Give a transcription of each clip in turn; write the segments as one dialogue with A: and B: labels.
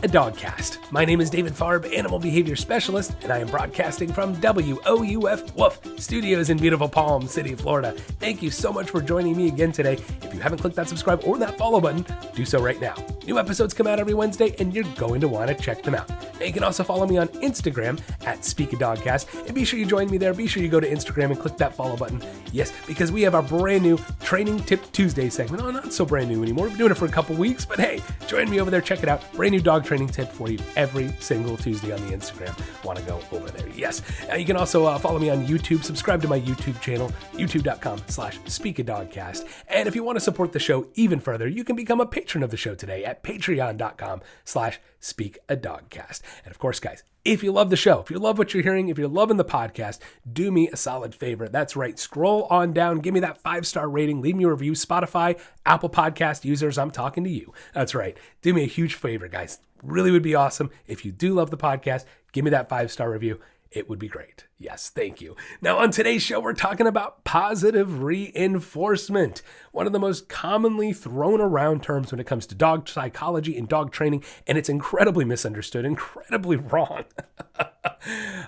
A: a Dogcast. My name is David Farb, Animal Behavior Specialist, and I am broadcasting from WOUF Woof Studios in beautiful Palm City, Florida. Thank you so much for joining me again today. If you haven't clicked that subscribe or that follow button, do so right now. New episodes come out every Wednesday, and you're going to want to check them out. Now, you can also follow me on Instagram at Speak a Dogcast, and be sure you join me there. Be sure you go to Instagram and click that follow button. Yes, because we have our brand new Training Tip Tuesday segment. Oh, not so brand new anymore. We've been doing it for a couple weeks, but hey, join me over there. Check it out. Brand new dog training tip for you every single Tuesday on the Instagram. Want to go over there? Yes. You can also follow me on YouTube. Subscribe to my YouTube channel, youtube.com/speakadogcast. And if you want to support the show even further, you can become a patron of the show today at patreon.com/speakadogcast. And of course, guys, if you love the show, if you love what you're hearing, if you're loving the podcast, do me a solid favor. That's right. Scroll on down. Give me that 5-star rating. Leave me a review. Spotify, Apple Podcast users, I'm talking to you. That's right. Do me a huge favor, guys. Really would be awesome. If you do love the podcast, give me that 5-star review. It would be great. Yes, thank you. Now, on today's show, we're talking about positive reinforcement, one of the most commonly thrown around terms when it comes to dog psychology and dog training, and it's incredibly misunderstood, incredibly wrong.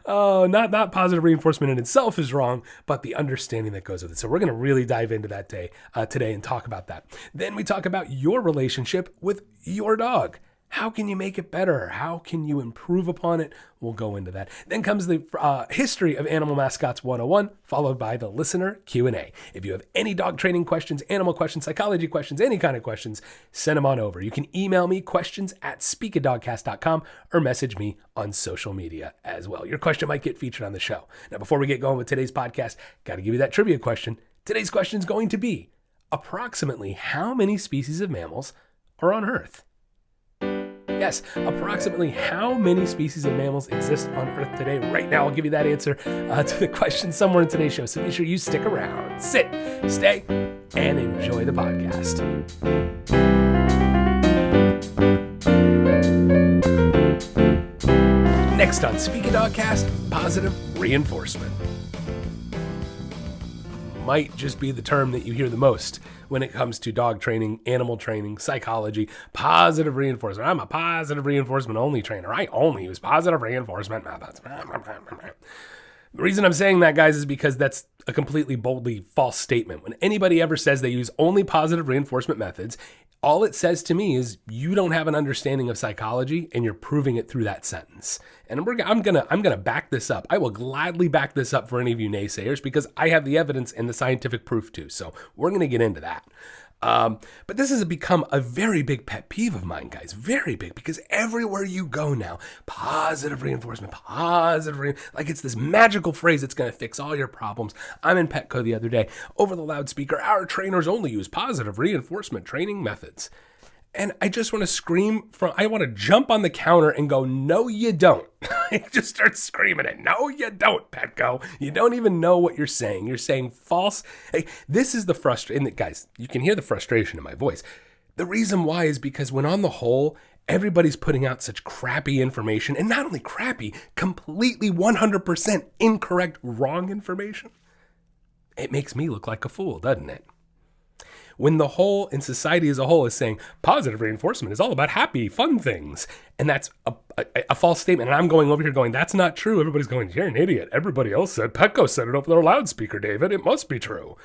A: Oh, not positive reinforcement in itself is wrong, but the understanding that goes with it. So we're going to really dive into that today and talk about that. Then we talk about your relationship with your dog. How can you make it better? How can you improve upon it? We'll go into that. Then comes the History of Animal Mascots 101, followed by the listener Q&A. If you have any dog training questions, animal questions, psychology questions, any kind of questions, send them on over. You can email me questions@speakadogcast.com or message me on social media as well. Your question might get featured on the show. Now, before we get going with today's podcast, got to give you that trivia question. Today's question is going to be, approximately how many species of mammals are on Earth? Yes, approximately how many species of mammals exist on Earth today? Right now, I'll give you that answer to the question somewhere in today's show. So be sure you stick around, sit, stay, and enjoy the podcast. Next on Speak a Dogcast, positive reinforcement. Might just be the term that you hear the most when it comes to dog training, animal training, psychology, positive reinforcement. I'm a positive reinforcement only trainer. I only use positive reinforcement methods. The reason I'm saying that, guys, is because that's a completely boldly false statement. When anybody ever says they use only positive reinforcement methods, all it says to me is you don't have an understanding of psychology and you're proving it through that sentence. And I'm gonna back this up. I will gladly back this up for any of you naysayers because I have the evidence and the scientific proof too. So we're gonna get into that. But this has become a very big pet peeve of mine, guys. Very big, because everywhere you go now, positive reinforcement, like it's this magical phrase that's going to fix all your problems. I'm in Petco the other day. Over the loudspeaker, our trainers only use positive reinforcement training methods. And I just want to scream I want to jump on the counter and go, no, you don't. I just start screaming it. No, you don't, Petco. You don't even know what you're saying. You're saying false. Hey, this is the frustration. Guys, you can hear the frustration in my voice. The reason why is because when on the whole, everybody's putting out such crappy information, and not only crappy, completely 100% incorrect, wrong information, it makes me look like a fool, doesn't it? When the whole, in society as a whole, is saying positive reinforcement is all about happy, fun things. And that's a false statement. And I'm going over here going, that's not true. Everybody's going, you're an idiot. Everybody else said, Petco said it over their loudspeaker, David. It must be true.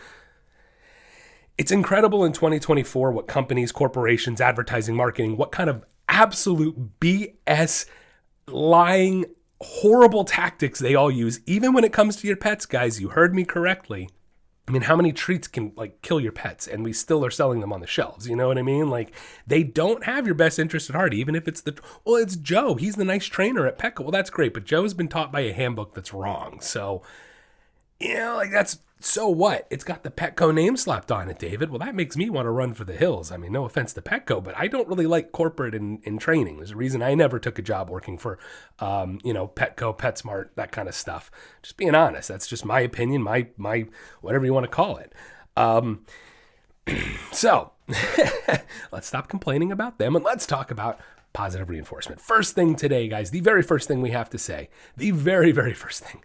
A: It's incredible in 2024 what companies, corporations, advertising, marketing, what kind of absolute BS, lying, horrible tactics they all use. Even when it comes to your pets, guys, you heard me correctly. I mean, how many treats can kill your pets and we still are selling them on the shelves? You know what I mean? They don't have your best interest at heart, even if it's it's Joe. He's the nice trainer at Petco. Well, that's great. But Joe's been taught by a handbook that's wrong. So, that's, so what? It's got the Petco name slapped on it, David. Well, that makes me want to run for the hills. I mean, no offense to Petco, but I don't really like corporate in training. There's a reason I never took a job working for, Petco, PetSmart, that kind of stuff. Just being honest. That's just my opinion, my whatever you want to call it. So let's stop complaining about them and let's talk about positive reinforcement. First thing today, guys, the very first thing we have to say, the very, very first thing,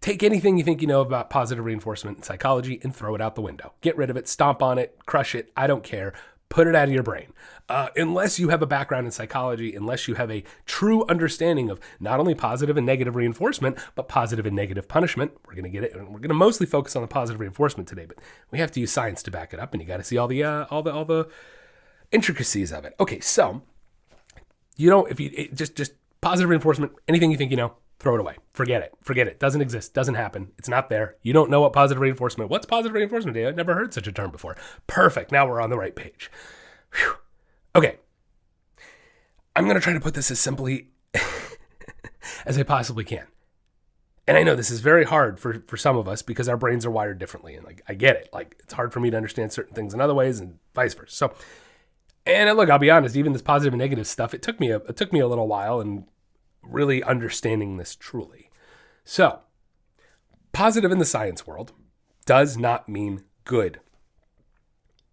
A: take anything you think you know about positive reinforcement and psychology and throw it out the window. Get rid of it, stomp on it, crush it. I don't care. Put it out of your brain. Unless you have a background in psychology, unless you have a true understanding of not only positive and negative reinforcement, but positive and negative punishment. We're going to get it. We're going to mostly focus on the positive reinforcement today, but we have to use science to back it up, and you got to see all the intricacies of it. Okay, so if you just positive reinforcement, anything you think you know, throw it away. Forget it. Doesn't exist. Doesn't happen. It's not there. You don't know what positive reinforcement. What's positive reinforcement, Dave? I've never heard such a term before. Perfect. Now we're on the right page. Whew. Okay. I'm going to try to put this as simply as I possibly can. And I know this is very hard for some of us because our brains are wired differently. And I get it. It's hard for me to understand certain things in other ways and vice versa. So, and look, I'll be honest, even this positive and negative stuff, it took me a little while and really understanding this truly. So, positive in the science world does not mean good.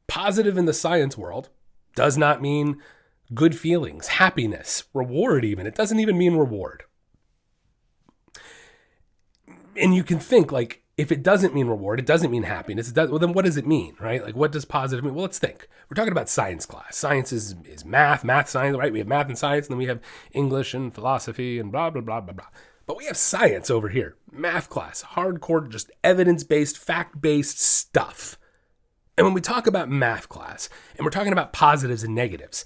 A: Positive in the science world does not mean good feelings, happiness, reward even. It doesn't even mean reward. And you can think if it doesn't mean reward, it doesn't mean happiness. Well, then what does it mean, right? What does positive mean? Well, let's think. We're talking about science class. Science is math, science, right? We have math and science, and then we have English and philosophy and blah, blah, blah, blah, blah. But we have science over here. Math class, hardcore, just evidence-based, fact-based stuff. And when we talk about math class, and we're talking about positives and negatives,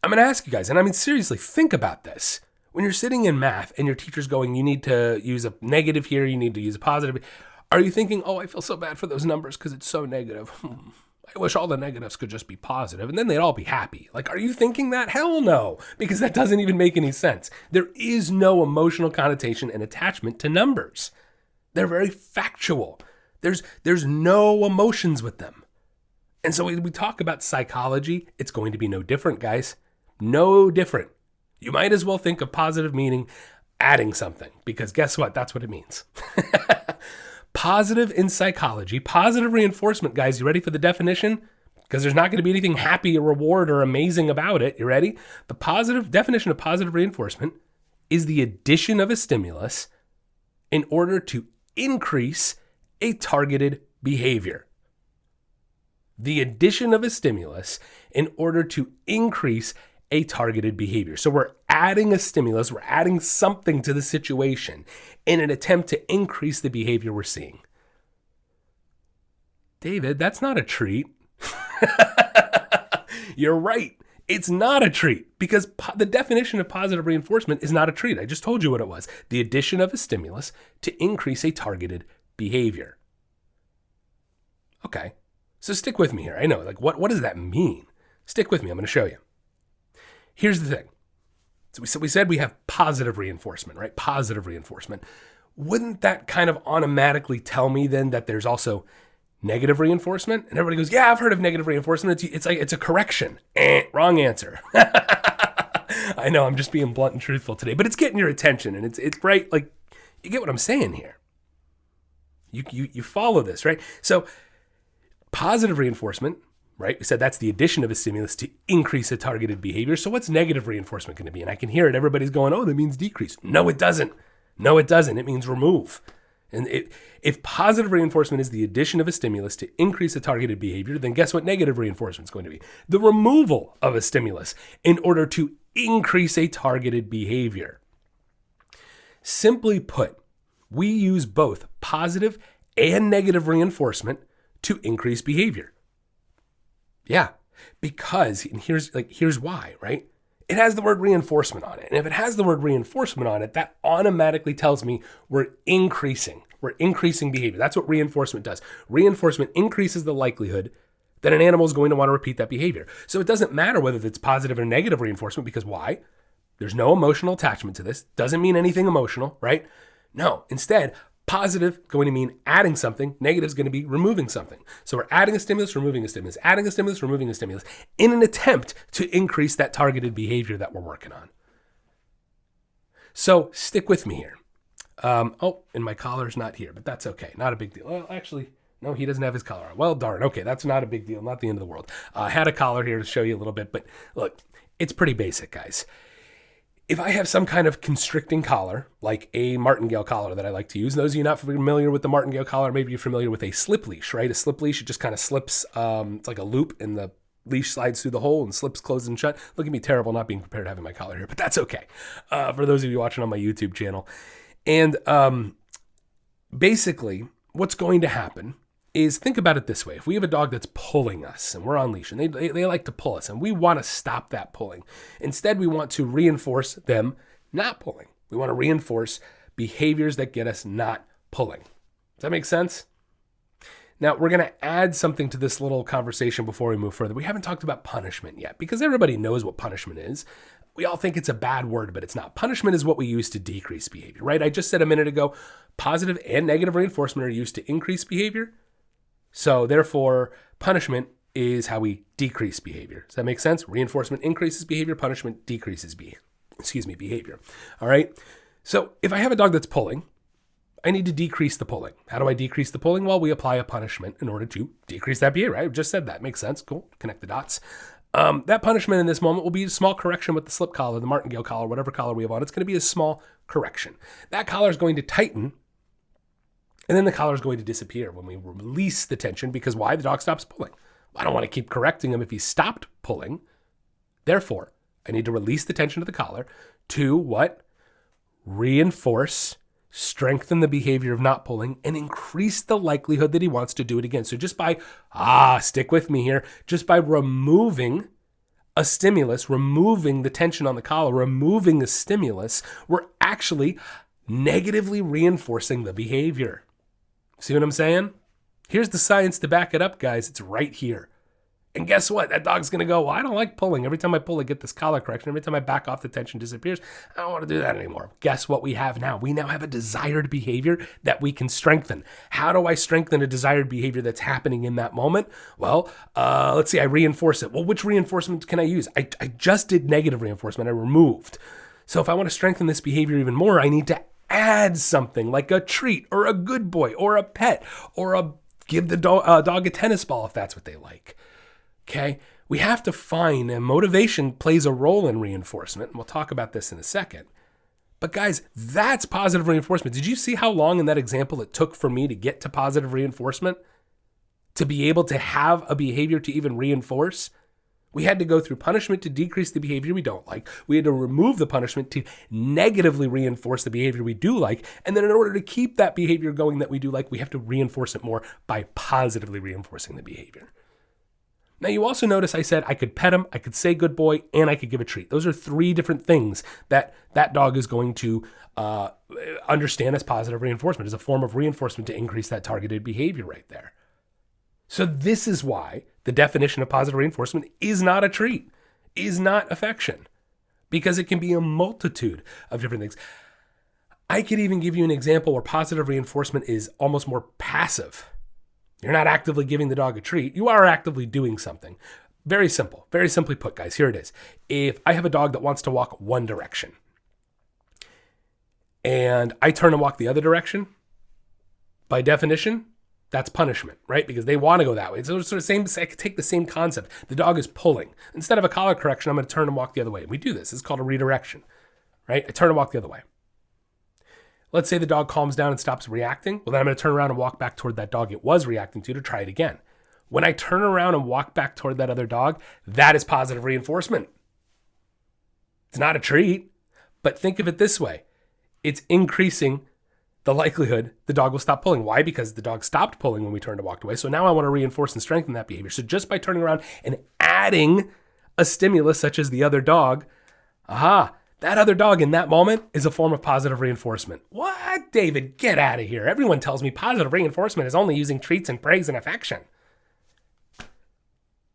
A: I'm going to ask you guys, and I mean, seriously, think about this. When you're sitting in math and your teacher's going, you need to use a negative here, you need to use a positive. Are you thinking, I feel so bad for those numbers because it's so negative. I wish all the negatives could just be positive, and then they'd all be happy. Are you thinking that? Hell no, because that doesn't even make any sense. There is no emotional connotation and attachment to numbers. They're very factual. There's no emotions with them. And so when we talk about psychology, it's going to be no different, guys. No different. You might as well think of positive meaning adding something, because guess what? That's what it means. Positive in psychology, positive reinforcement, guys. You ready for the definition? Because there's not going to be anything happy or reward or amazing about it. You ready? The positive definition of positive reinforcement is the addition of a stimulus in order to increase a targeted behavior. The addition of a stimulus in order to increase a targeted behavior. So we're adding a stimulus, we're adding something to the situation in an attempt to increase the behavior we're seeing. David, that's not a treat. You're right. It's not a treat because the definition of positive reinforcement is not a treat. I just told you what it was. The addition of a stimulus to increase a targeted behavior. Okay. So stick with me here. I know, what does that mean? Stick with me. I'm going to show you. Here's the thing. So we said we have positive reinforcement, right? Positive reinforcement. Wouldn't that kind of automatically tell me then that there's also negative reinforcement? And everybody goes, yeah, I've heard of negative reinforcement. It's a correction. Wrong answer. I know, I'm just being blunt and truthful today, but it's getting your attention, and it's right. You get what I'm saying here. You follow this, right? So positive reinforcement, right? We said that's the addition of a stimulus to increase a targeted behavior. So what's negative reinforcement going to be? And I can hear it. Everybody's going, that means decrease. No, it doesn't. It means remove. And if positive reinforcement is the addition of a stimulus to increase a targeted behavior, then guess what negative reinforcement is going to be? The removal of a stimulus in order to increase a targeted behavior. Simply put, we use both positive and negative reinforcement to increase behavior. Yeah, because, and here's why, right? It has the word reinforcement on it. And if it has the word reinforcement on it, that automatically tells me we're increasing behavior. That's what reinforcement does. Reinforcement increases the likelihood that an animal is going to want to repeat that behavior. So it doesn't matter whether it's positive or negative reinforcement, because why? There's no emotional attachment to this. Doesn't mean anything emotional, right? No, instead, positive going to mean adding something, negative is going to be removing something. So we're adding a stimulus, removing a stimulus, adding a stimulus, removing a stimulus in an attempt to increase that targeted behavior that we're working on. So stick with me here. And my collar's not here, but that's okay. Not a big deal. Well, actually, no, he doesn't have his collar on. Well, darn. Okay, that's not a big deal. Not the end of the world. I had a collar here to show you a little bit, but look, it's pretty basic, guys. If I have some kind of constricting collar, like a martingale collar that I like to use, those of you not familiar with the martingale collar, maybe you're familiar with a slip leash, right? A slip leash, it just kind of slips, it's like a loop in the leash slides through the hole and slips closed and shut. Look at me terrible not being prepared having my collar here, but that's okay. For those of you watching on my YouTube channel. And basically, what's going to happen is, think about it this way. If we have a dog that's pulling us and we're on leash and they like to pull us and we want to stop that pulling. Instead, we want to reinforce them not pulling. We want to reinforce behaviors that get us not pulling. Does that make sense? Now, we're going to add something to this little conversation before we move further. We haven't talked about punishment yet because everybody knows what punishment is. We all think it's a bad word, but it's not. Punishment is what we use to decrease behavior, right? I just said a minute ago, positive and negative reinforcement are used to increase behavior. So therefore, punishment is how we decrease behavior. Does that make sense? Reinforcement increases behavior, punishment decreases behavior. All right? So if I have a dog that's pulling, I need to decrease the pulling. How do I decrease the pulling? Well, we apply a punishment in order to decrease that behavior, right? I just said that. Makes sense. Cool. Connect the dots. That punishment in this moment will be a small correction with the slip collar, the martingale collar, whatever collar we have on. It's going to be a small correction. That collar is going to tighten, and then the collar is going to disappear when we release the tension. Because why? The dog stops pulling. I don't want to keep correcting him if he stopped pulling. Therefore, I need to release the tension of the collar to what? Reinforce, strengthen the behavior of not pulling, and increase the likelihood that he wants to do it again. So just by, stick with me here, just by removing a stimulus, removing the tension on the collar, removing the stimulus, we're actually negatively reinforcing the behavior. See what I'm saying? Here's the science to back it up, guys. It's right here. And guess what? That dog's going to go, well, I don't like pulling. Every time I pull, I get this collar correction. Every time I back off, the tension disappears. I don't want to do that anymore. Guess what we have now? We now have a desired behavior that we can strengthen. How do I strengthen a desired behavior that's happening in that moment? Well, let's see. I reinforce it. Well, which reinforcement can I use? I just did negative reinforcement. I removed. So if I want to strengthen this behavior even more, I need to add something like a treat or a good boy or a pet or give the dog a tennis ball if that's what they like. Okay, we have to find, and motivation plays a role in reinforcement, and we'll talk about this in a second. But guys, that's positive reinforcement. Did you see how long in that example it took for me to get to positive reinforcement? To be able to have a behavior to even reinforce? We had to go through punishment to decrease the behavior we don't like. We had to remove the punishment to negatively reinforce the behavior we do like. And then in order to keep that behavior going that we do like, we have to reinforce it more by positively reinforcing the behavior. Now, you also notice I said I could pet him, I could say good boy, and I could give a treat. Those are three different things that dog is going to understand as positive reinforcement, as a form of reinforcement to increase that targeted behavior right there. So this is why the definition of positive reinforcement is not a treat, is not affection, because it can be a multitude of different things. I could even give you an example where positive reinforcement is almost more passive. You're not actively giving the dog a treat. You are actively doing something. Very simple. Very simply put, guys. Here it is. If I have a dog that wants to walk one direction and I turn and walk the other direction, by definition, that's punishment, right? Because they want to go that way. It's sort of same. I could take the same concept. The dog is pulling. Instead of a collar correction, I'm going to turn and walk the other way. And we do this. It's called a redirection, right? I turn and walk the other way. Let's say the dog calms down and stops reacting. Well, then I'm going to turn around and walk back toward that dog it was reacting to try it again. When I turn around and walk back toward that other dog, that is positive reinforcement. It's not a treat, but think of it this way. It's increasing the likelihood the dog will stop pulling. Why? Because the dog stopped pulling when we turned and walked away. So now I want to reinforce and strengthen that behavior. So just by turning around and adding a stimulus such as the other dog, that other dog in that moment is a form of positive reinforcement. What? David, get out of here. Everyone tells me positive reinforcement is only using treats and praise and affection.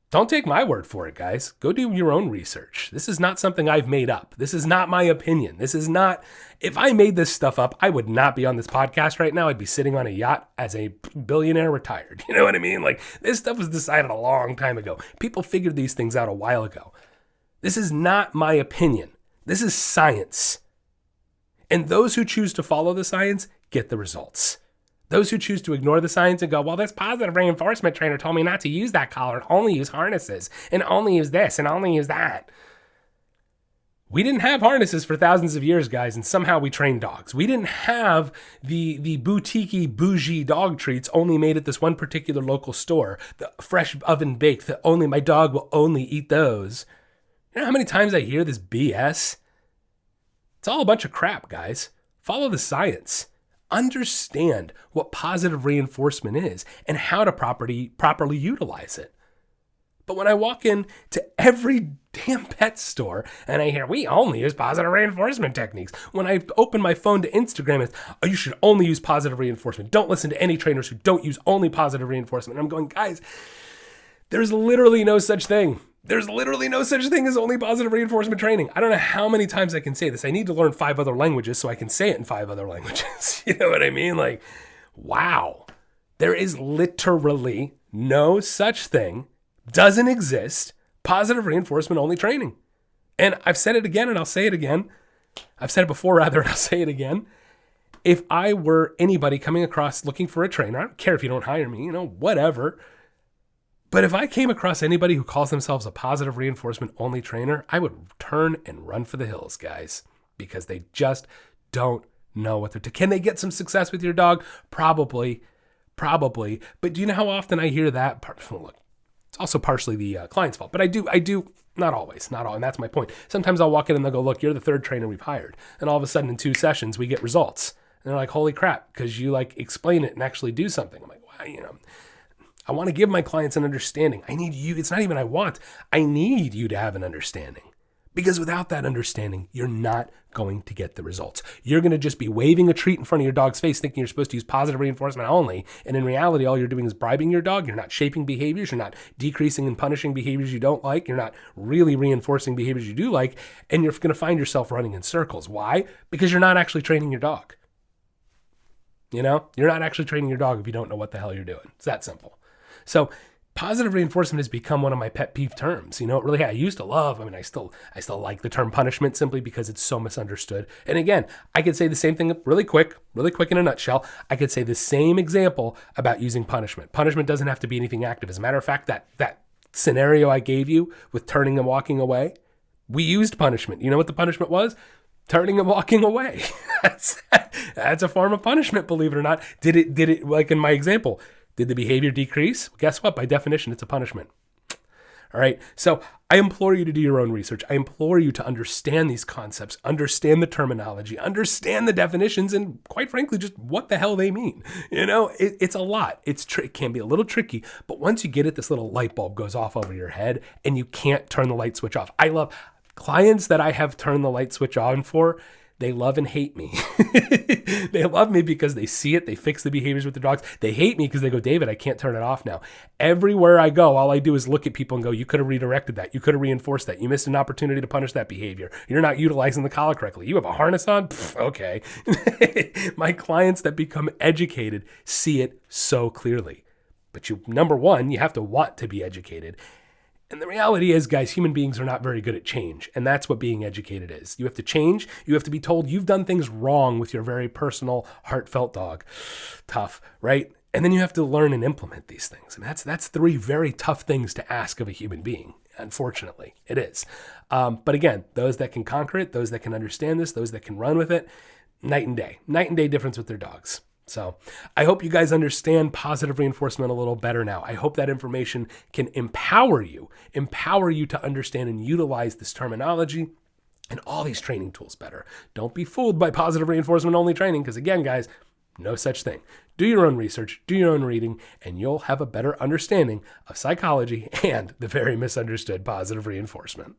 A: Don't take my word for it, guys. Go do your own research. This is not something I've made up. This is not my opinion. This is not, if I made this stuff up, I would not be on this podcast right now. I'd be sitting on a yacht as a billionaire retired. You know what I mean? Like, this stuff was decided a long time ago. People figured these things out a while ago. This is not my opinion. This is science. And those who choose to follow the science get the results. Those who choose to ignore the science and go, well, this positive reinforcement trainer told me not to use that collar and only use harnesses and only use this and only use that. We didn't have harnesses for thousands of years, guys, and somehow we trained dogs. We didn't have the boutique-y, bougie dog treats only made at this one particular local store, the fresh oven baked, that only my dog will only eat those. You know how many times I hear this BS? It's all a bunch of crap, guys. Follow the science. Understand what positive reinforcement is and how to properly utilize it. But when I walk in to every damn pet store and I hear, we only use positive reinforcement techniques. When I open my phone to Instagram, it's, oh, you should only use positive reinforcement. Don't listen to any trainers who don't use only positive reinforcement. And I'm going, guys, there's literally no such thing. There's literally no such thing as only positive reinforcement training. I don't know how many times I can say this. I need to learn 5 other languages so I can say it in 5 other languages. You know what I mean? Like, wow. There is literally no such thing, doesn't exist, positive reinforcement only training. And I've said it again and I'll say it again. I've said it before rather and I'll say it again. If I were anybody coming across looking for a trainer, I don't care if you don't hire me, whatever. But if I came across anybody who calls themselves a positive reinforcement only trainer, I would turn and run for the hills, guys, because they just don't know what they're doing. Can they get some success with your dog? Probably. But do you know how often I hear that? Look, it's also partially the client's fault, but I do, not always, and that's my point. Sometimes I'll walk in and they'll go, look, you're the 3rd trainer we've hired. And all of a sudden in 2 sessions, we get results. And they're like, holy crap, because you explain it and actually do something. I'm like, wow, I want to give my clients an understanding. I need you. It's not even I need you to have an understanding. Because without that understanding, you're not going to get the results. You're going to just be waving a treat in front of your dog's face thinking you're supposed to use positive reinforcement only. And in reality, all you're doing is bribing your dog. You're not shaping behaviors. You're not decreasing and punishing behaviors you don't like. You're not really reinforcing behaviors you do like. And you're going to find yourself running in circles. Why? Because you're not actually training your dog. You're not actually training your dog if you don't know what the hell you're doing. It's that simple. So positive reinforcement has become one of my pet peeve terms. Really, I used to love, I still like the term punishment simply because it's so misunderstood. And again, I could say the same thing really quick in a nutshell. I could say the same example about using punishment. Punishment doesn't have to be anything active. As a matter of fact, that scenario I gave you with turning and walking away, we used punishment. You know what the punishment was? Turning and walking away. That's a form of punishment, believe it or not. Did it like in my example? Did the behavior decrease? Guess what? By definition, it's a punishment. All right. So I implore you to do your own research. I implore you to understand these concepts, understand the terminology, understand the definitions, and quite frankly, just what the hell they mean. It's a lot. It can be a little tricky, but once you get it, this little light bulb goes off over your head and you can't turn the light switch off. I love clients that I have turned the light switch on for. They love and hate me. They love me because they see it. They fix the behaviors with the dogs. They hate me because they go, David, I can't turn it off now. Everywhere I go, all I do is look at people and go, you could have redirected that. You could have reinforced that. You missed an opportunity to punish that behavior. You're not utilizing the collar correctly. You have a harness on? Okay. My clients that become educated see it so clearly. But number one, you have to want to be educated. And the reality is, guys, human beings are not very good at change. And that's what being educated is. You have to change. You have to be told you've done things wrong with your very personal, heartfelt dog. Tough, right? And then you have to learn and implement these things. And that's 3 very tough things to ask of a human being. Unfortunately, it is. But again, those that can conquer it, those that can understand this, those that can run with it, night and day difference with their dogs. So I hope you guys understand positive reinforcement a little better now. I hope that information can empower you to understand and utilize this terminology and all these training tools better. Don't be fooled by positive reinforcement only training, because again, guys, no such thing. Do your own research, do your own reading, and you'll have a better understanding of psychology and the very misunderstood positive reinforcement.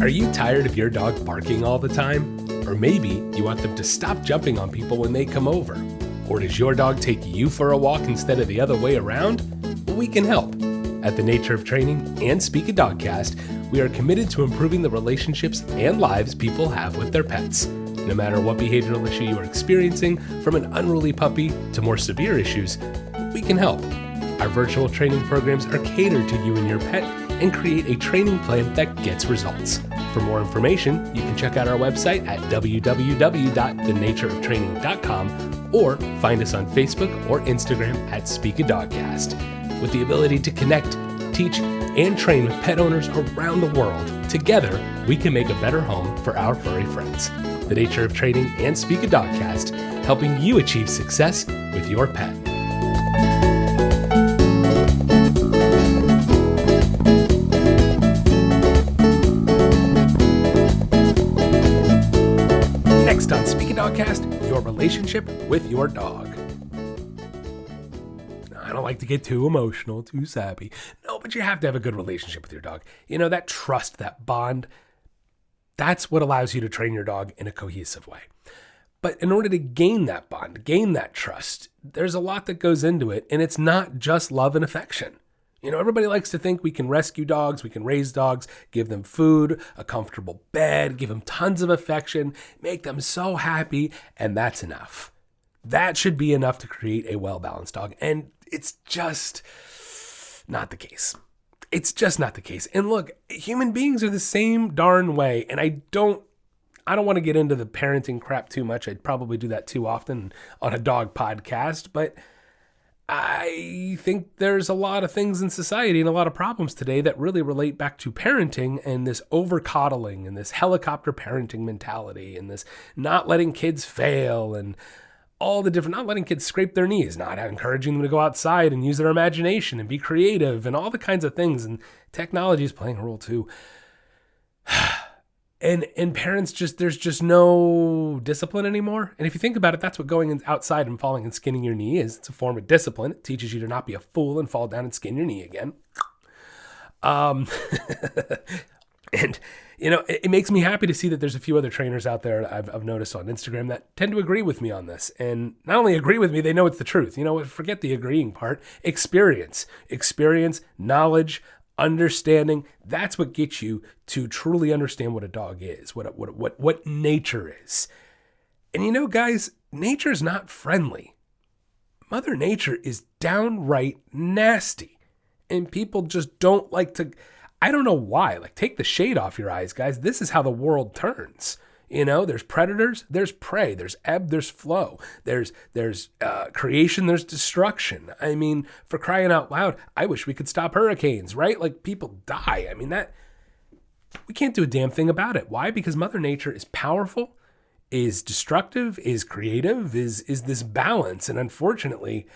A: Are you tired of your dog barking all the time? Or maybe you want them to stop jumping on people when they come over? Or does your dog take you for a walk instead of the other way around? Well, we can help. At the Nature of Training and Speak a Dogcast, we are committed to improving the relationships and lives people have with their pets. No matter what behavioral issue you are experiencing, from an unruly puppy to more severe issues, we can help. Our virtual training programs are catered to you and your pet and create a training plan that gets results. For more information, you can check out our website at www.thenatureoftraining.com or find us on Facebook or Instagram at Speak a Dogcast. With the ability to connect, teach, and train with pet owners around the world, together we can make a better home for our furry friends. The Nature of Training and Speak a Dogcast, helping you achieve success with your pet. Next on Speak a Dogcast, your relationship with your dog. I don't like to get too emotional, too sappy. No, but you have to have a good relationship with your dog. You know, that trust, that bond, that's what allows you to train your dog in a cohesive way. But in order to gain that bond, gain that trust, there's a lot that goes into it, and it's not just love and affection. You know, everybody likes to think we can rescue dogs, we can raise dogs, give them food, a comfortable bed, give them tons of affection, make them so happy, and that's enough. That should be enough to create a well-balanced dog, and it's just not the case. It's just not the case. And look, human beings are the same darn way, and I don't want to get into the parenting crap too much. I'd probably do that too often on a dog podcast, but I think there's a lot of things in society and a lot of problems today that really relate back to parenting and this over-coddling and this helicopter parenting mentality and this not letting kids fail and all the different, not letting kids scrape their knees, not encouraging them to go outside and use their imagination and be creative and all the kinds of things. And technology is playing a role too. And parents there's just no discipline anymore. And if you think about it, that's what going outside and falling and skinning your knee is. It's a form of discipline. It teaches you to not be a fool and fall down and skin your knee again. And, you know, it makes me happy to see that there's a few other trainers out there I've noticed on Instagram that tend to agree with me on this. And not only agree with me, they know it's the truth. You know, forget the agreeing part. Experience, knowledge, understanding. That's what gets you to truly understand what a dog is, what nature is. And you know, guys, nature's not friendly. Mother Nature is downright nasty. And people just don't like to... I don't know why. Like, take the shade off your eyes, guys. This is how the world turns. You know, there's predators, there's prey, there's ebb, there's flow, there's creation, there's destruction. I mean, for crying out loud, I wish we could stop hurricanes, right? Like, people die. I mean, that we can't do a damn thing about it. Why? Because Mother Nature is powerful, is destructive, is creative, is this balance. And unfortunately,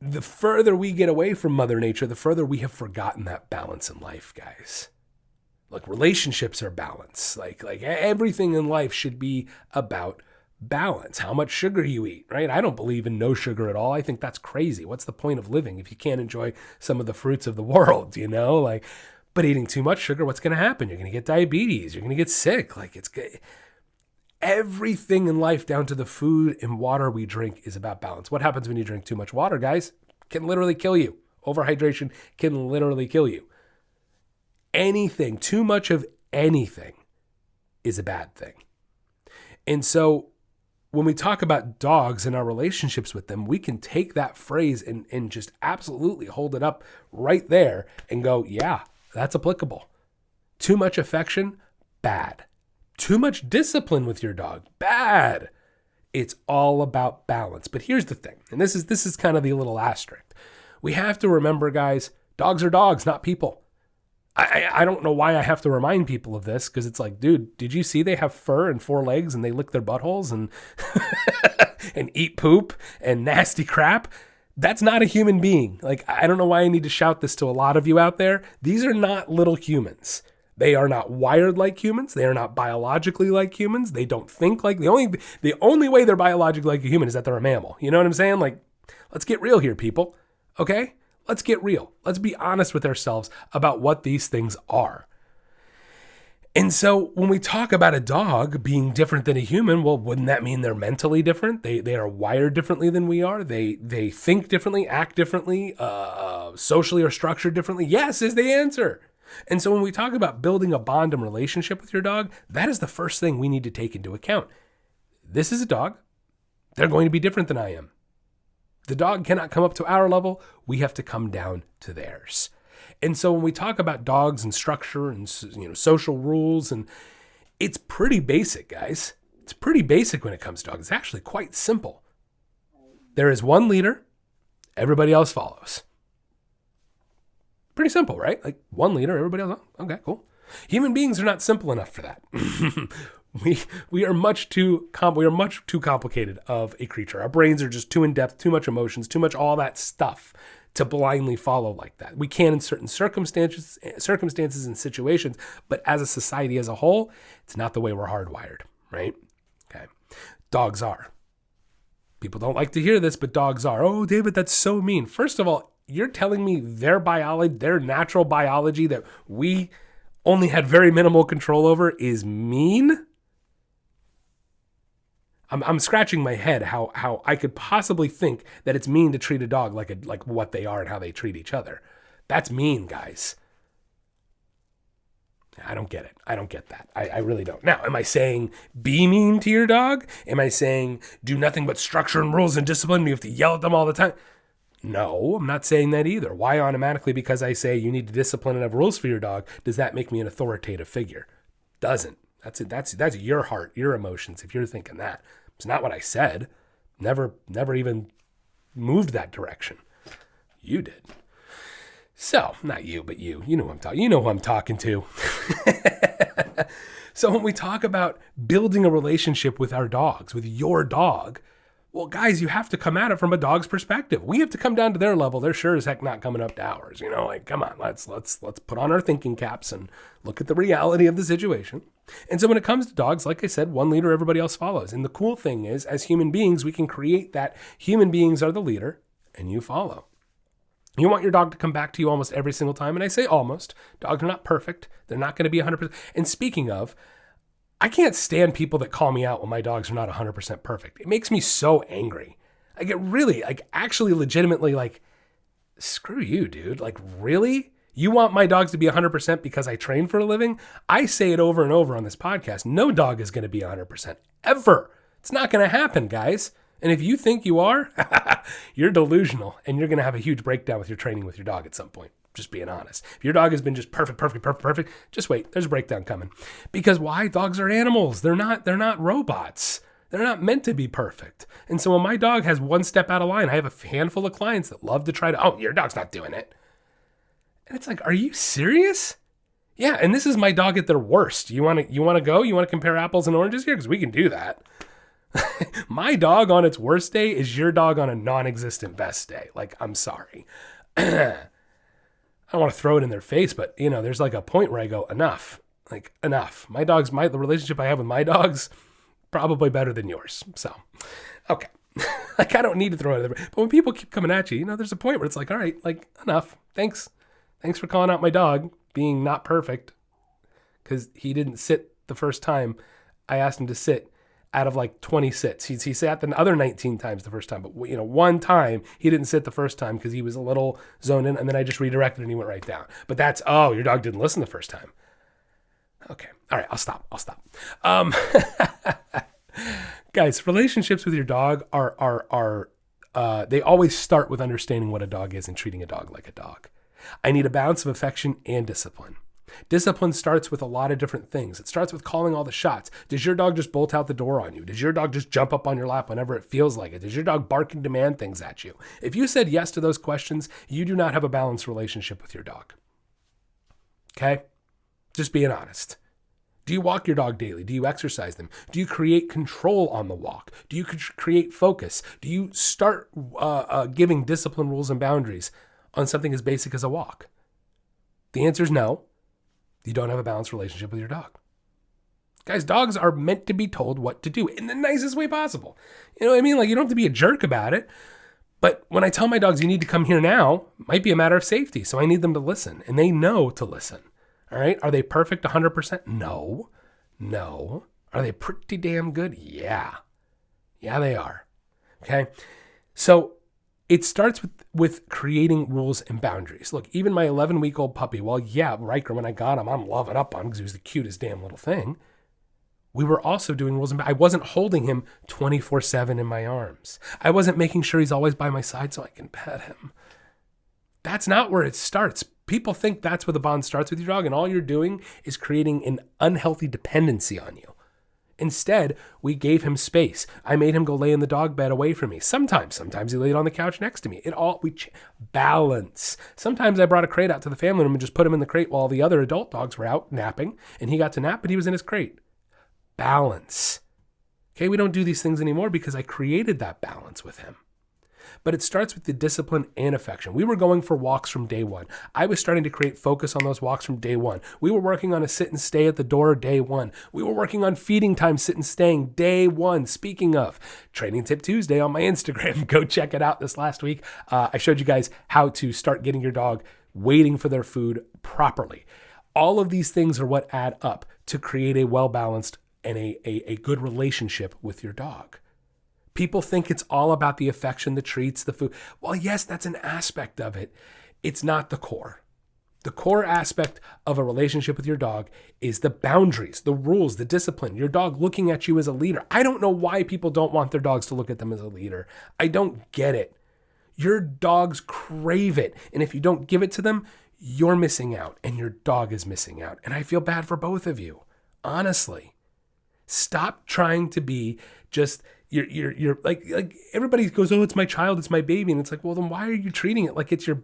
A: the further we get away from Mother Nature, the further we have forgotten that balance in life, guys. Like, relationships are balance. Like everything in life should be about balance. How much sugar you eat, right? I don't believe in no sugar at all. I think that's crazy. What's the point of living if you can't enjoy some of the fruits of the world, you know? Like, but eating too much sugar, what's going to happen? You're going to get diabetes. You're going to get sick. Like, it's good. Everything in life, down to the food and water we drink, is about balance. What happens when you drink too much water, guys? Can literally kill you. Overhydration can literally kill you. Anything, too much of anything, is a bad thing. And so when we talk about dogs and our relationships with them, we can take that phrase and just absolutely hold it up right there and go, yeah, that's applicable. Too much affection, bad. Too much discipline with your dog, bad. It's all about balance. But here's the thing, and this is kind of the little asterisk. We have to remember, guys, dogs are dogs, not people. I don't know why I have to remind people of this, because it's like, dude, did you see they have fur and 4 legs and they lick their buttholes and and eat poop and nasty crap? That's not a human being. Like, I don't know why I need to shout this to a lot of you out there. These are not little humans. They are not wired like humans. They are not biologically like humans. They don't think like... The only way they're biologically like a human is that they're a mammal. You know what I'm saying? Like, let's get real here, people. Okay? Let's get real. Let's be honest with ourselves about what these things are. And so when we talk about a dog being different than a human, well, wouldn't that mean they're mentally different? They are wired differently than we are. They think differently, act differently, socially or structured differently. Yes is the answer. And so when we talk about building a bond and relationship with your dog, that is the first thing we need to take into account. This is a dog. They're going to be different than I am. The dog cannot come up to our level. We have to come down to theirs. And so when we talk about dogs and structure and, you know, social rules, and it's pretty basic, guys. It's pretty basic when it comes to dogs. It's actually quite simple. There is one leader, everybody else follows. Pretty simple, right? Like one leader, everybody else. Okay, cool. Human beings are not simple enough for that. we are much too complicated of a creature. Our brains are just too in depth, too much emotions, too much all that stuff to blindly follow like that. We can in certain circumstances and situations, but as a society as a whole, it's not the way we're hardwired, right? Okay. Dogs are. People don't like to hear this, but dogs are. Oh, David, that's so mean. First of all, you're telling me their biology, their natural biology that we only had very minimal control over is mean? I'm scratching my head how I could possibly think that it's mean to treat a dog like what they are and how they treat each other. That's mean, guys. I don't get it. I don't get that. I really don't. Now, am I saying be mean to your dog? Am I saying do nothing but structure and rules and discipline? You have to yell at them all the time? No, I'm not saying that either. Why automatically because I say you need to discipline and have rules for your dog, does that make me an authoritative figure? Doesn't. That's it. That's your heart, your emotions, if you're thinking that. It's not what I said. Never even moved that direction. You did. So, not you, but you. You know who I'm talking. You know who I'm talking to. So when we talk about building a relationship with our dogs, with your dog, well, guys, you have to come at it from a dog's perspective. We have to come down to their level. They're sure as heck not coming up to ours. You know, like, come on, let's put on our thinking caps and look at the reality of the situation. And so when it comes to dogs, like I said, one leader, everybody else follows. And the cool thing is, as human beings, we can create that human beings are the leader and you follow. You want your dog to come back to you almost every single time. And I say almost. Dogs are not perfect. They're not going to be 100%. And speaking of, I can't stand people that call me out when my dogs are not 100% perfect. It makes me so angry. I get really, actually legitimately screw you, dude. Really? You want my dogs to be 100% because I train for a living? I say it over and over on this podcast. No dog is going to be 100% ever. It's not going to happen, guys. And if you think you are, you're delusional and you're going to have a huge breakdown with your training with your dog at some point. Just being honest. If your dog has been just perfect, just wait. There's a breakdown coming. Because why? Dogs are animals. They're not robots. They're not meant to be perfect. And so when my dog has one step out of line, I have a handful of clients that love to try to, oh, your dog's not doing it. And it's like, are you serious? Yeah, and this is my dog at their worst. You want to go? You want to compare apples and oranges here? Because we can do that. My dog on its worst day is your dog on a non-existent best day. I'm sorry. I don't want to throw it in their face, but there's a point where I go, enough. Enough. The relationship I have with my dogs, probably better than yours. So, okay. I don't need to throw it in there. But when people keep coming at you, there's a point where it's all right, enough. Thanks for calling out my dog being not perfect because he didn't sit the first time I asked him to sit out of 20 sits. He sat the other 19 times the first time, but one time he didn't sit the first time because he was a little zoned in, and then I just redirected and he went right down. But that's, your dog didn't listen the first time. Okay. All right. I'll stop. Guys, relationships with your dog are they always start with understanding what a dog is and treating a dog like a dog. I need a balance of affection and discipline. Discipline starts with a lot of different things. It starts with calling all the shots. Does your dog just bolt out the door on you? Does your dog just jump up on your lap whenever it feels like it? Does your dog bark and demand things at you? If you said yes to those questions, you do not have a balanced relationship with your dog. Okay? Just being honest. Do you walk your dog daily? Do you exercise them? Do you create control on the walk? Do you create focus? Do you start giving discipline, rules, and boundaries on something as basic as a walk? The answer is no. You don't have a balanced relationship with your dog. Guys, dogs are meant to be told what to do in the nicest way possible. You know what I mean? You don't have to be a jerk about it. But when I tell my dogs, you need to come here now, it might be a matter of safety. So I need them to listen. And they know to listen. All right? Are they perfect 100%? No. Are they pretty damn good? Yeah. Yeah, they are. Okay? So it starts with creating rules and boundaries. Look, even my 11-week-old puppy, Riker, when I got him, I'm loving up on him because he was the cutest damn little thing. We were also doing rules and I wasn't holding him 24/7 in my arms. I wasn't making sure he's always by my side so I can pet him. That's not where it starts. People think that's where the bond starts with your dog, and all you're doing is creating an unhealthy dependency on you. Instead, we gave him space. I made him go lay in the dog bed away from me. Sometimes he laid on the couch next to me. Balance. Sometimes I brought a crate out to the family room and just put him in the crate while the other adult dogs were out napping, and he got to nap, but he was in his crate. Balance. Okay, we don't do these things anymore because I created that balance with him. But it starts with the discipline and affection. We were going for walks from day one. I was starting to create focus on those walks from day one. We were working on a sit and stay at the door day one. We were working on feeding time, sit and staying day one. Speaking of, Training Tip Tuesday on my Instagram. Go check it out this last week. I showed you guys how to start getting your dog waiting for their food properly. All of these things are what add up to create a well-balanced and a good relationship with your dog. People think it's all about the affection, the treats, the food. Well, yes, that's an aspect of it. It's not the core. The core aspect of a relationship with your dog is the boundaries, the rules, the discipline, your dog looking at you as a leader. I don't know why people don't want their dogs to look at them as a leader. I don't get it. Your dogs crave it. And if you don't give it to them, you're missing out and your dog is missing out. And I feel bad for both of you. Honestly, stop trying to be just... You're like everybody goes, oh, it's my child, it's my baby. And it's like, well, then why are you treating it like it's your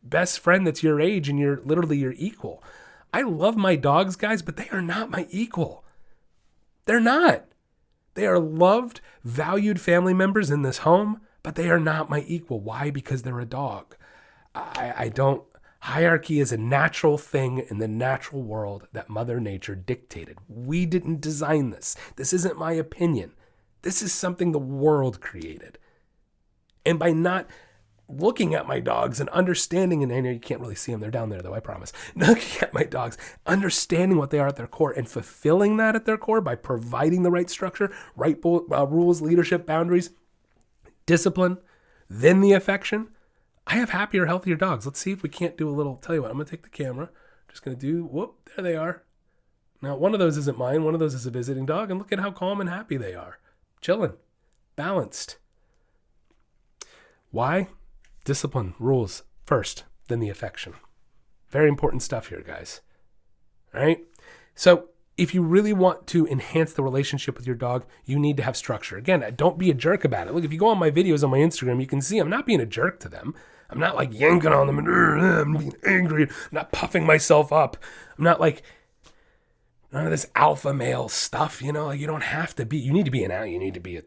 A: best friend that's your age and you're literally your equal? I love my dogs, guys, but they are not my equal. They're not. They are loved, valued family members in this home, but they are not my equal. Why? Because they're a dog. I don't. Hierarchy is a natural thing in the natural world that Mother Nature dictated. We didn't design this. This isn't my opinion. This is something the world created. And by not looking at my dogs and understanding, and I know you can't really see them, they're down there though, I promise. Looking at my dogs, understanding what they are at their core and fulfilling that at their core by providing the right structure, right rules, leadership, boundaries, discipline, then the affection. I have happier, healthier dogs. Let's see if we can't do a little, tell you what, I'm going to take the camera. I'm just going to do, whoop, there they are. Now, one of those isn't mine. One of those is a visiting dog. And look at how calm and happy they are. Chilling, balanced. Why? Discipline, rules first, then the affection. Very important stuff here, guys. All right? So if you really want to enhance the relationship with your dog, you need to have structure. Again, don't be a jerk about it. Look, if you go on my videos on my Instagram, you can see I'm not being a jerk to them. I'm not like yanking on them and I'm being angry. I'm not puffing myself up. I'm not like... none of this alpha male stuff, you know, like you don't have to be, you need to be you need to be a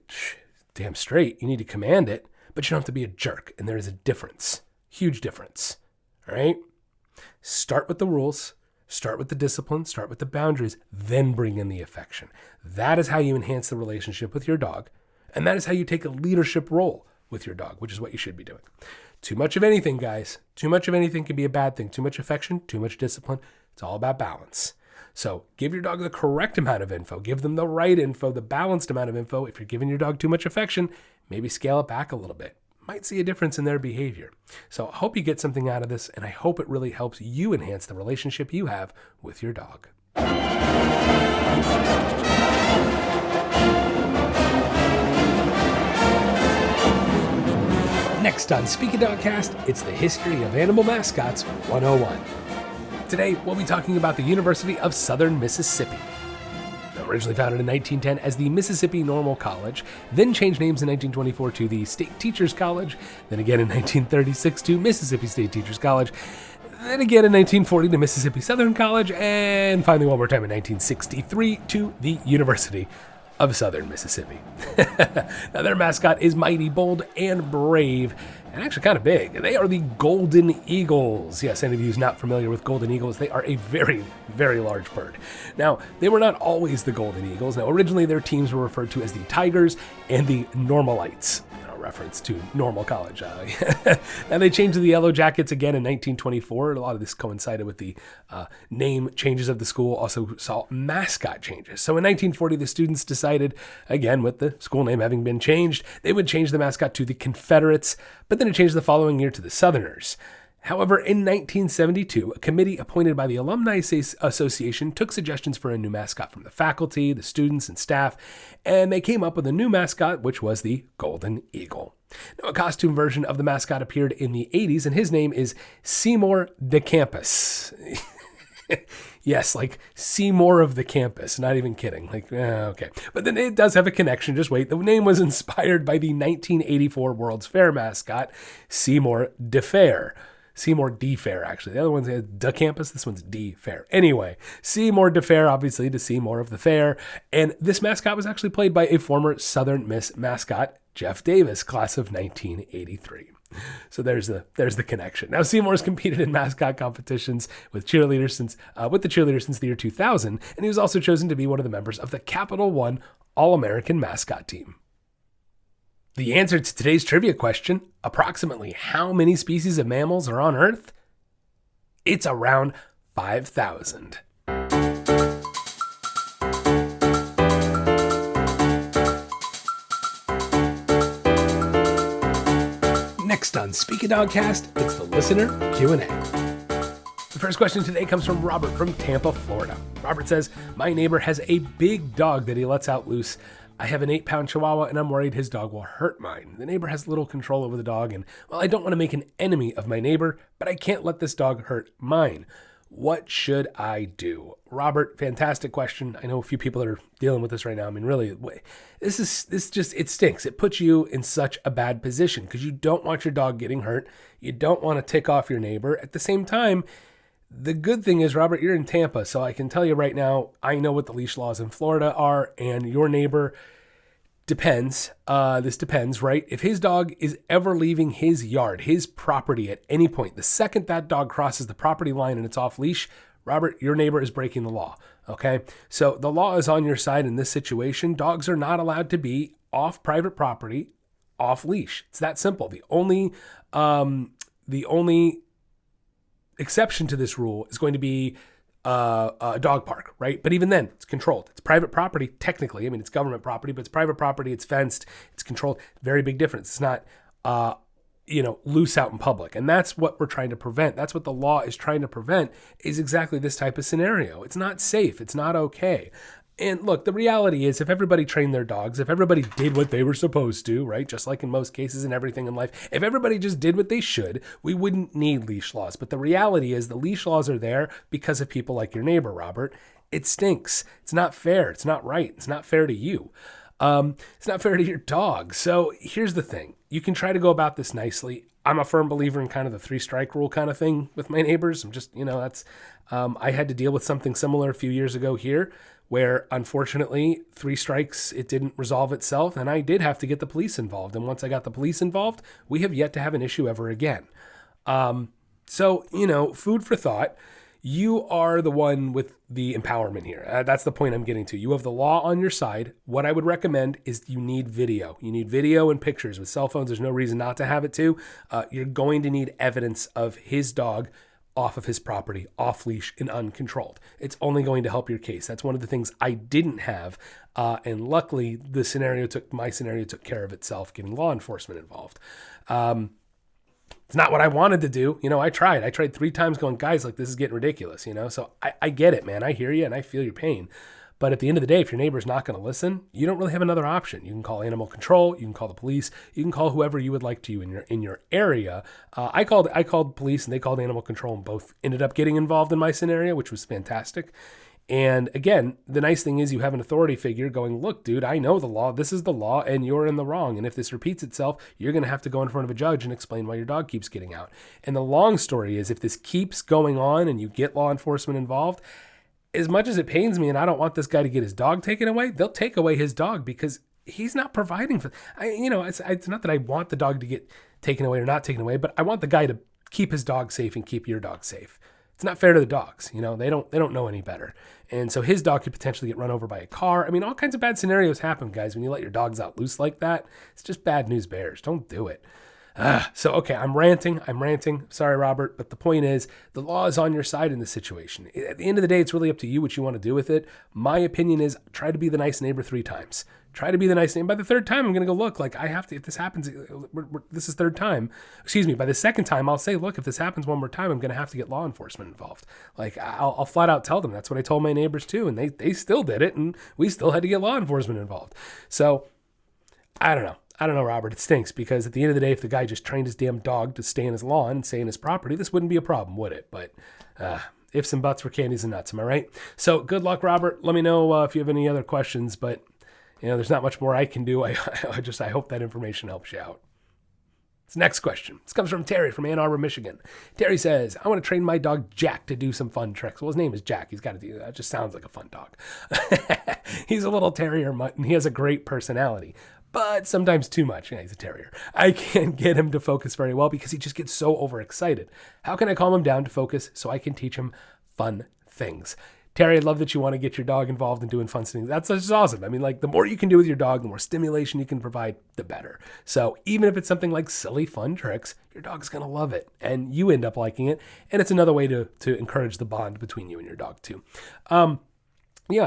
A: damn straight, you need to command it, but you don't have to be a jerk. And there is a difference, huge difference, all right? Start with the rules, start with the discipline, start with the boundaries, then bring in the affection. That is how you enhance the relationship with your dog. And that is how you take a leadership role with your dog, which is what you should be doing. Too much of anything, guys, too much of anything can be a bad thing. Too much affection, too much discipline. It's all about balance. So give your dog the correct amount of info. Give them the right info, the balanced amount of info. If you're giving your dog too much affection, maybe scale it back a little bit. Might see a difference in their behavior. So I hope you get something out of this, and I hope it really helps you enhance the relationship you have with your dog. Next on Speaking Dogcast, it's the History of Animal Mascots 101. Today, we'll be talking about the University of Southern Mississippi. Originally founded in 1910 as the Mississippi Normal College, then changed names in 1924 to the State Teachers College, then again in 1936 to Mississippi State Teachers College, then again in 1940 to Mississippi Southern College, and finally one more time in 1963 to the University of Southern Mississippi. Now their mascot is mighty, bold, and brave, and actually kind of big. They are the Golden Eagles. Yes, any of you who's not familiar with Golden Eagles, they are a very, very large bird. Now, they were not always the Golden Eagles. Now, originally their teams were referred to as the Tigers and the Normalites. Reference to normal college. And they changed to the Yellow Jackets again in 1924. A lot of this coincided with the name changes of the school, also saw mascot changes. So in 1940, the students decided, again, with the school name having been changed, they would change the mascot to the Confederates, but then it changed the following year to the Southerners. However, in 1972, a committee appointed by the Alumni Association took suggestions for a new mascot from the faculty, the students, and staff, and they came up with a new mascot, which was the Golden Eagle. Now, a costume version of the mascot appeared in the 80s, and his name is Seymour DeCampus. Yes, like see more of the campus. Not even kidding. Like, okay. But then it does have a connection. Just wait. The name was inspired by the 1984 World's Fair mascot, Seymour DeFair. Seymour DeFair, actually. The other one's the campus. This one's DeFair. Anyway, Seymour DeFair, obviously, to see more of the fair. And this mascot was actually played by a former Southern Miss mascot, Jeff Davis, class of 1983. So there's the connection. Now Seymour's competed in mascot competitions with the cheerleaders since the year 2000, and he was also chosen to be one of the members of the Capital One All-American mascot team. The answer to today's trivia question, approximately how many species of mammals are on Earth? It's around 5,000. Next on Speak a Dogcast, it's the listener Q&A. The first question today comes from Robert from Tampa, Florida. Robert says, my neighbor has a big dog that he lets out loose. I have an 8-pound Chihuahua and I'm worried his dog will hurt mine. The neighbor has little control over the dog and, well, I don't want to make an enemy of my neighbor, but I can't let this dog hurt mine. What should I do? Robert, fantastic question. I know a few people that are dealing with this right now. I mean, really, it stinks. It puts you in such a bad position because you don't want your dog getting hurt. You don't want to tick off your neighbor. At the same time, the good thing is, Robert, you're in Tampa, so I can tell you right now, I know what the leash laws in Florida are, and your neighbor depends. This depends, right? If his dog is ever leaving his yard, his property at any point, the second that dog crosses the property line and it's off leash, Robert, your neighbor is breaking the law, okay? So the law is on your side in this situation. Dogs are not allowed to be off private property, off leash. It's that simple. The only exception to this rule is going to be a dog park, right? But even then, it's controlled. It's private property, technically. I mean, it's government property, but it's private property. It's fenced. It's controlled. Very big difference. It's not, loose out in public. And that's what we're trying to prevent. That's what the law is trying to prevent, is exactly this type of scenario. It's not safe. It's not okay. And look, the reality is if everybody trained their dogs, if everybody did what they were supposed to, right? Just like in most cases and everything in life, if everybody just did what they should, we wouldn't need leash laws. But the reality is the leash laws are there because of people like your neighbor, Robert. It stinks. It's not fair. It's not right. It's not fair to you. It's not fair to your dog. So here's the thing. You can try to go about this nicely. I'm a firm believer in kind of the 3-strike rule kind of thing with my neighbors. I'm just, I had to deal with something similar a few years ago here, where unfortunately 3 strikes, it didn't resolve itself, and I did have to get the police involved. And once I got the police involved, we have yet to have an issue ever again. So, food for thought. You are the one with the empowerment here. That's the point I'm getting to. You have the law on your side. What I would recommend is you need video. You need video and pictures. With cell phones, there's no reason not to have it too. You're going to need evidence of his dog off of his property, off leash and uncontrolled. It's only going to help your case. That's one of the things I didn't have. And luckily my scenario took care of itself, getting law enforcement involved. It's not what I wanted to do. I tried 3 times going, guys, like this is getting ridiculous, so I get it, man. I hear you and I feel your pain. But at the end of the day, if your neighbor's not going to listen, you don't really have another option. You can call animal control. You can call the police. You can call whoever you would like to in your area. I called police and they called animal control, and both ended up getting involved in my scenario, which was fantastic. And again, the nice thing is you have an authority figure going, look, dude, I know the law. This is the law and you're in the wrong. And if this repeats itself, you're going to have to go in front of a judge and explain why your dog keeps getting out. And the long story is if this keeps going on and you get law enforcement involved, as much as it pains me and I don't want this guy to get his dog taken away, they'll take away his dog because he's not providing for, it's not that I want the dog to get taken away or not taken away, but I want the guy to keep his dog safe and keep your dog safe. It's not fair to the dogs. They don't know any better. And so his dog could potentially get run over by a car. I mean, all kinds of bad scenarios happen, guys, when you let your dogs out loose like that. It's just bad news bears. Don't do it. Okay, I'm ranting. Sorry, Robert. But the point is, the law is on your side in this situation. At the end of the day, it's really up to you what you want to do with it. My opinion is try to be the nice neighbor 3 times. Try to be the nice neighbor. By the 3rd time, I'm going to go, look, like I have to, if this happens, this is 3rd time. Excuse me. By the 2nd time, I'll say, look, if this happens one more time, I'm going to have to get law enforcement involved. Like I'll flat out tell them. That's what I told my neighbors too. And they still did it. And we still had to get law enforcement involved. So I don't know, Robert. It stinks because at the end of the day, if the guy just trained his damn dog to stay in his lawn and stay in his property, this wouldn't be a problem, would it? But ifs and buts were candies and nuts. Am I right? So good luck, Robert. Let me know if you have any other questions, but there's not much more I can do. I hope that information helps you out. This next question. This comes from Terry from Ann Arbor, Michigan. Terry says, I want to train my dog Jack to do some fun tricks. Well, his name is Jack. He's got to do that. It just sounds like a fun dog. He's a little terrier mutt, and he has a great personality, but sometimes too much. Yeah, he's a terrier. I can't get him to focus very well because he just gets so overexcited. How can I calm him down to focus so I can teach him fun things? Terry, I love that you want to get your dog involved in doing fun things. That's just awesome. I mean, like, the more you can do with your dog, the more stimulation you can provide, the better. So even if it's something like silly fun tricks, your dog's going to love it and you end up liking it. And it's another way to encourage the bond between you and your dog too.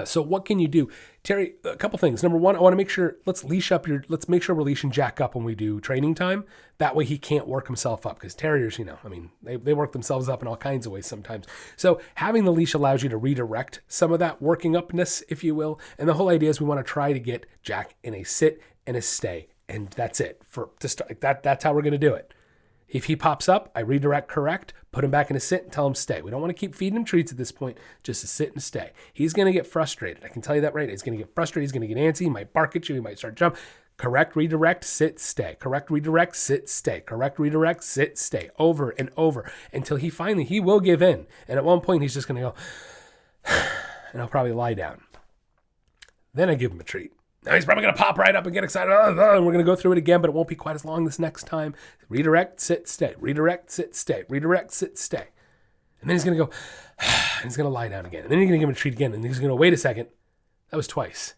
A: So what can you do? Terry, a couple things. Number one, I want to make sure, let's make sure we're leashing Jack up when we do training time. That way he can't work himself up, because terriers, they work themselves up in all kinds of ways sometimes. So having the leash allows you to redirect some of that working upness, if you will. And the whole idea is we want to try to get Jack in a sit and a stay. And that's it to start. That's how we're going to do it. If he pops up, I redirect correct, put him back in a sit and tell him stay. We don't want to keep feeding him treats at this point, just to sit and stay. He's going to get frustrated. I can tell you that right. He's going to get frustrated. He's going to get antsy. He might bark at you. He might start jumping. Correct, redirect, sit, stay. Correct, redirect, sit, stay. Correct, redirect, sit, stay. Over and over until he will give in. And at one point, he's just going to go, and I'll probably lie down. Then I give him a treat. Now he's probably going to pop right up and get excited, and we're going to go through it again, but it won't be quite as long this next time. Redirect, sit, stay. Redirect, sit, stay. Redirect, sit, stay. And then he's going to go, and he's going to lie down again. And then you're going to give him a treat again, and he's going to wait a second. That was twice.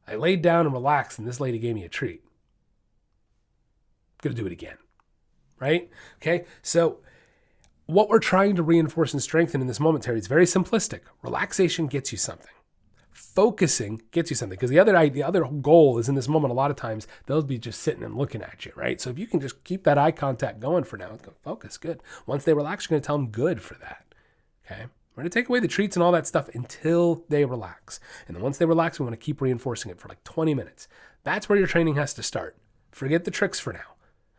A: I laid down and relaxed, and this lady gave me a treat. I'm going to do it again, right? Okay, so what we're trying to reinforce and strengthen in this moment, Terry, is very simplistic. Relaxation gets you something. Focusing gets you something, because the other goal is in this moment, a lot of times they'll be just sitting and looking at you, right? So if you can just keep that eye contact going for now, go focus, good. Once they relax, you're going to tell them good for that, okay? We're going to take away the treats and all that stuff until they relax. And then once they relax, we want to keep reinforcing it for like 20 minutes. That's where your training has to start. Forget the tricks for now.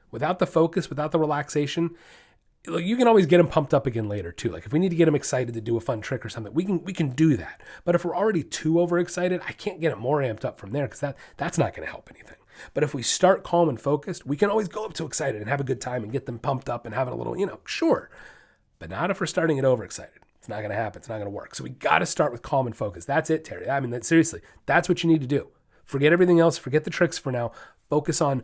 A: Without the focus, without the relaxation, you can always get them pumped up again later too. Like if we need to get them excited to do a fun trick or something, we can do that. But if we're already too overexcited, I can't get them more amped up from there, because that's not going to help anything. But if we start calm and focused, we can always go up to excited and have a good time and get them pumped up and having a little, sure. But not if we're starting it overexcited. It's not going to happen. It's not going to work. So we got to start with calm and focus. That's it, Terry. I mean, seriously, that's what you need to do. Forget everything else. Forget the tricks for now. Focus on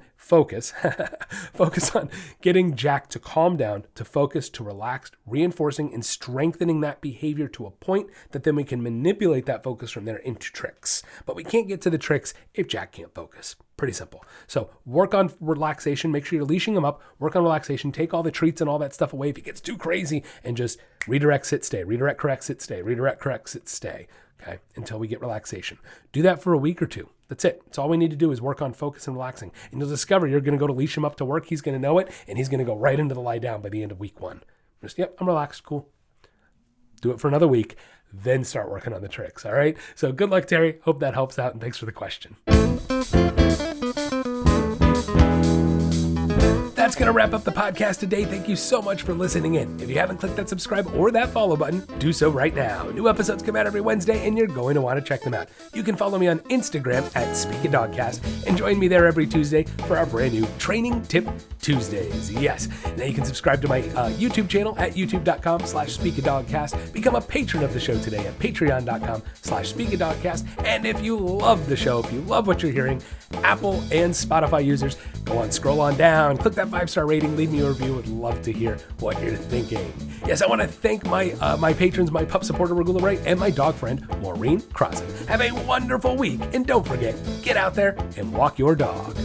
A: getting Jack to calm down, to focus, to relax, reinforcing and strengthening that behavior to a point that then we can manipulate that focus from there into tricks. But we can't get to the tricks if Jack can't focus. Pretty simple. So work on relaxation. Make sure you're leashing him up. Work on relaxation. Take all the treats and all that stuff away if he gets too crazy, and just redirect, sit, stay. Redirect, correct, sit, stay. Redirect, correct, sit, stay. Okay, until we get relaxation. Do that for a week or two. That's it. That's all we need to do is work on focus and relaxing. And you'll discover you're going to go to leash him up to work. He's going to know it, and he's going to go right into the lie down by the end of week 1. Just, yep, I'm relaxed. Cool. Do it for another week, then start working on the tricks. All right. So good luck, Terry. Hope that helps out, and thanks for the question. That's going to wrap up the podcast today. Thank you so much for listening in. If you haven't clicked that subscribe or that follow button, do so right now. New episodes come out every Wednesday, and you're going to want to check them out. You can follow me on Instagram at Speak of Dogcast, and join me there every Tuesday for our brand new Training Tip Tuesdays. Yes. Now you can subscribe to my YouTube channel at youtube.com/speakofdogcast. Become a patron of the show today at patreon.com/speakofdogcast. And if you love the show, if you love what you're hearing, Apple and Spotify users, go on, scroll on down, click that 5-star rating, leave me a review. Would love to hear what you're thinking. Yes, I want to thank my patrons, my pup supporter Regula Wright, and my dog friend Maureen Crossan. Have a wonderful week, and don't forget, get out there and walk your dog.